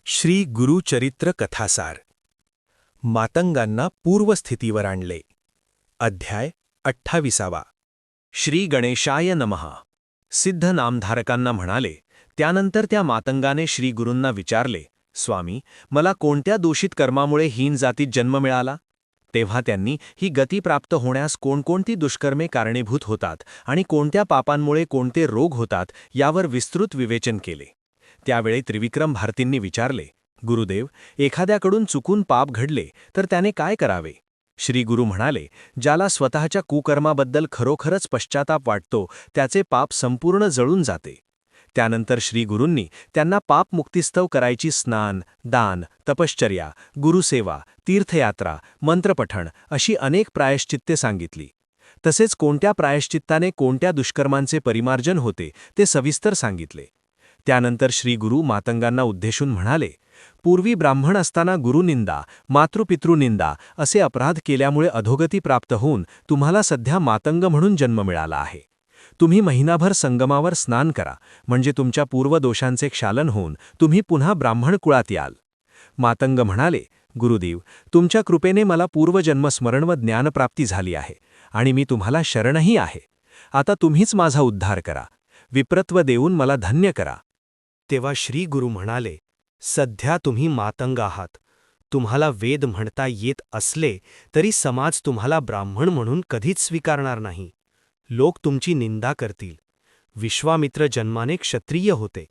श्री गुरुचरित्र कथासार मातंगांना पूर्वस्थितीवर आणले. अध्याय 28. श्री गणेशाय नमः. सिद्ध नामधारकांना म्हणाले. त्यानंतर त्या मातंगाने श्री गुरूंना विचारले, स्वामी, मला कोणत्या दूषित कर्मामुळे हीन जातीत जन्म मिळाला? तेव्हा त्यांनी ही गती प्राप्त होण्यास कोणकोणती दुष्कर्मे कारणीभूत होतात आणि कोणत्या पापांमुळे कोणते रोग होतात यावर विस्तृत विवेचन केले. त्यावेळी त्रिविक्रम भारतींनी विचारले, गुरुदेव, एखाद्याकडून चुकून पाप घडले तर त्याने काय करावे? श्री गुरु म्हणाले, ज्याला स्वतःच्या कुकर्माबद्दल खरोखरच पश्चाताप वाटतो त्याचे पाप संपूर्ण जळून जाते. त्यानंतर श्री गुरूंनी त्यांना पापमुक्तीस्तव करायची स्नान, दान, तपश्चर्या, गुरुसेवा, तीर्थयात्रा, मंत्रपठण अशी अनेक प्रायश्चित्ते सांगितली. तसेच कोणत्या प्रायश्चित्ताने कोणत्या दुष्कर्मांचे परिमार्जन होते ते सविस्तर सांगितले. त्यानंतर श्री गुरु मातंगांना उद्देशून म्हणाले, पूर्वी ब्राह्मण असताना गुरुनिंदा, मातृपितृनिंदा असे अपराध केल्यामुळे अधोगती प्राप्त होऊन तुम्हाला सध्या मातंग म्हणून जन्म मिळाला आहे. तुम्ही महिनाभर संगमावर स्नान करा, म्हणजे तुमच्या पूर्वदोषांचे क्षालन होऊन तुम्ही पुन्हा ब्राह्मण कुळात याल. मातंग म्हणाले, गुरुदेव, तुमच्या कृपेने मला पूर्वजन्म स्मरण व ज्ञानप्राप्ती झाली आहे आणि मी तुम्हाला शरणही आहे. आता तुम्हीच माझा उद्धार करा. विप्रत्व देऊन मला धन्य करा. तेव्हा श्री गुरु म्हणाले, सध्या तुम्ही मातंग आहात. तुम्हाला वेद म्हणता येत असले तरी समाज तुम्हाला ब्राह्मण म्हणून कधीच स्वीकारणार नाही. लोक तुमची निंदा करतील. विश्वामित्र जन्माने क्षत्रिय होते.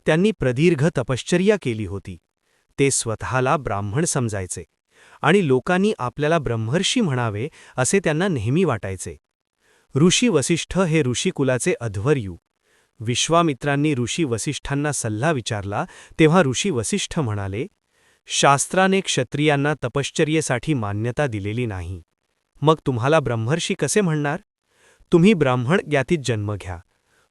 त्यांनी प्रदीर्घ तपश्चर्या केली होती. ते स्वतःला ब्राह्मण समजायचे आणि लोकांनी आपल्याला ब्रह्मर्षी म्हणावे असे त्यांना नेहमी वाटायचे. ऋषी वसिष्ठ हे ऋषिकुलाचे अध्वर्यू. विश्वामित्रांनी ऋषी वसिष्ठांना सल्ला विचारला तेव्हा ऋषी वसिष्ठ म्हणाले, शास्त्राने क्षत्रियांना तपश्चर्येसाठी मान्यता दिलेली नाही. मग तुम्हाला ब्रह्मर्षी कसे म्हणणार? तुम्ही ब्राह्मण ज्ञातीत जन्म घ्या.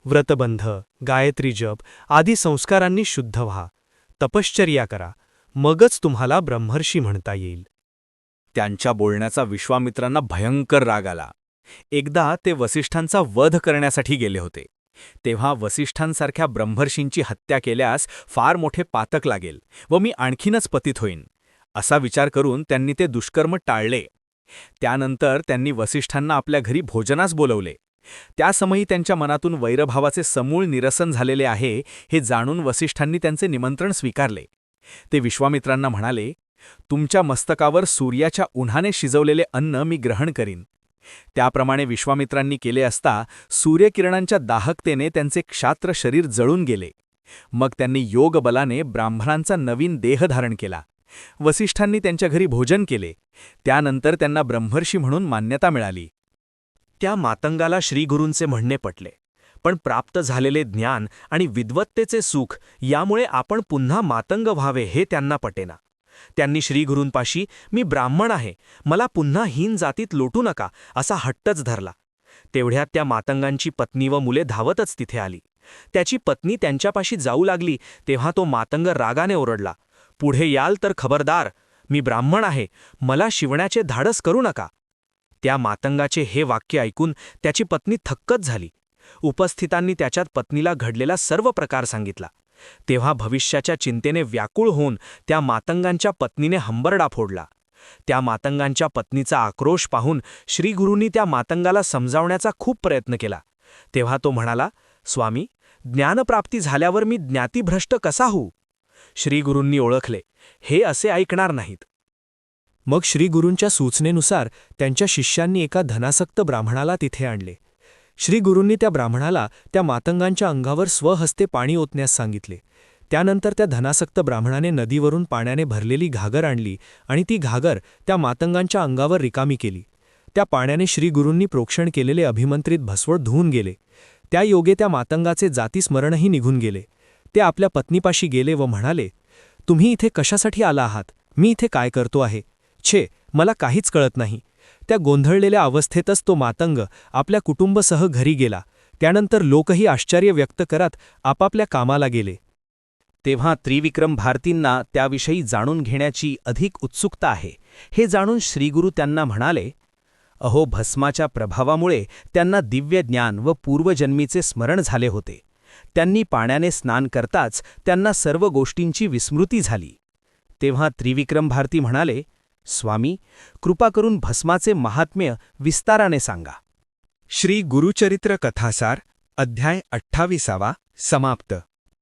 व्रतबंध, गायत्री जप आदी संस्कारांनी शुद्ध व्हा. तपश्चर्या करा. मगच तुम्हाला ब्रह्मर्षी म्हणता येईल. त्यांच्या बोलण्याचा विश्वामित्रांना भयंकर राग आला. एकदा ते वसिष्ठांचा वध करण्यासाठी गेले होते. तेव्हा वसिष्ठांसारख्या ब्रह्मर्षींची हत्या केल्यास फार मोठे पातक लागेल व मी आणखीनच पतित होईन, असा विचार करून त्यांनी ते दुष्कर्म टाळले. त्यानंतर त्यांनी वसिष्ठांना आपल्या घरी भोजनास बोलवले. त्यासमयी त्यांच्या मनातून वैरभावाचे समूळ निरसन झालेले आहे हे जाणून वसिष्ठांनी त्यांचे निमंत्रण स्वीकारले. ते विश्वामित्रांना म्हणाले, तुमच्या मस्तकावर सूर्याच्या उन्हाने शिजवलेले अन्न मी ग्रहण करीन. त्याप्रमाणे विश्वामित्रांनी केले असता सूर्यकिरणांच्या दाहकतेने त्यांचे क्षात्र शरीर जळून गेले. मग त्यांनी योगबलाने ब्राह्मणांचा नवीन देह धारण केला. वसिष्ठांनी त्यांच्या घरी भोजन केले. त्यानंतर त्यांना ब्रह्मर्षी म्हणून मान्यता मिळाली. त्या मातंगाला श्रीगुरूंचे म्हणणे पटले, पण प्राप्त झालेले ज्ञान आणि विद्वत्तेचे सुख यामुळे आपण पुन्हा मातंग व्हावे हे त्यांना पटेना. त्यांनी श्रीगुरूंपाशी मी ब्राह्मण आहे, मला पुन्हा हीन जातीत लोटू नका असा हट्टच धरला. तेवढ्यात त्या मातंगांची पत्नी व मुले धावतच तिथे आली. त्याची पत्नी त्यांच्यापाशी जाऊ लागली तेव्हा तो मातंग रागाने ओरडला, पुढे याल तर खबरदार, मी ब्राह्मण आहे, मला शिवण्याचे धाडस करू नका. त्या मातंगाचे हे वाक्य ऐकून त्याची पत्नी थक्कच झाली. उपस्थितांनी त्याच्यात पत्नीला घडलेला सर्व प्रकार सांगितला. तेव्हा भविष्याच्या चिंतेने व्याकुळ होऊन त्या मातंगांच्या पत्नीने हंबरडा फोडला. त्या मातंगांच्या पत्नीचा आक्रोश पाहून श्रीगुरूंनी त्या मातंगाला समजावण्याचा खूप प्रयत्न केला. तेव्हा तो म्हणाला, स्वामी, ज्ञानप्राप्ती झाल्यावर मी ज्ञातिभ्रष्ट कसा होऊ? श्रीगुरूंनी ओळखले, हे असे ऐकणार नाहीत. मग श्रीगुरूंच्या सूचनेनुसार त्यांच्या शिष्यांनी एका धनासक्त ब्राह्मणाला तिथे आणले. श्रीगुरूंनी त्या ब्राह्मणाला त्या मातंगांच्या अंगावर स्वहस्ते पाणी ओतण्यास सांगितले. त्यानंतर त्या धनासक्त ब्राह्मणाने नदीवरून पाण्याने भरलेली घागर आणली आणि ती घागर त्या मातंगांच्या अंगावर रिकामी केली. त्या पाण्याने श्रीगुरूंनी प्रोक्षण केलेले अभिमंत्रित भस्वळ धुवून गेले. त्या योगे त्या मातंगाचे जातीस्मरणही निघून गेले. ते आपल्या पत्नीपाशी गेले व म्हणाले, तुम्ही इथे कशासाठी आला आहात? मी इथे काय करतो आहे? छे, मला काहीच कळत नाही. त्या गोंधळलेल्या अवस्थेतच तो मातंग आपल्या कुटुंबसह घरी गेला. त्यानंतर लोकही आश्चर्य व्यक्त करत आपापल्या कामाला गेले. तेव्हा त्रिविक्रम भारतींना त्याविषयी जाणून घेण्याची अधिक उत्सुकता आहे हे जाणून श्रीगुरू त्यांना म्हणाले, अहो, भस्माच्या प्रभावामुळे त्यांना दिव्य ज्ञान व पूर्वजन्मीचे स्मरण झाले होते. त्यांनी पाण्याने स्नान करताच त्यांना सर्व गोष्टींची विस्मृती झाली. तेव्हा त्रिविक्रम भारती म्हणाले, स्वामी, कृपा करून भस्माचे महात्म्य विस्ताराने सांगा. श्री गुरुचरित्र कथासार अध्याय 28 समाप्त.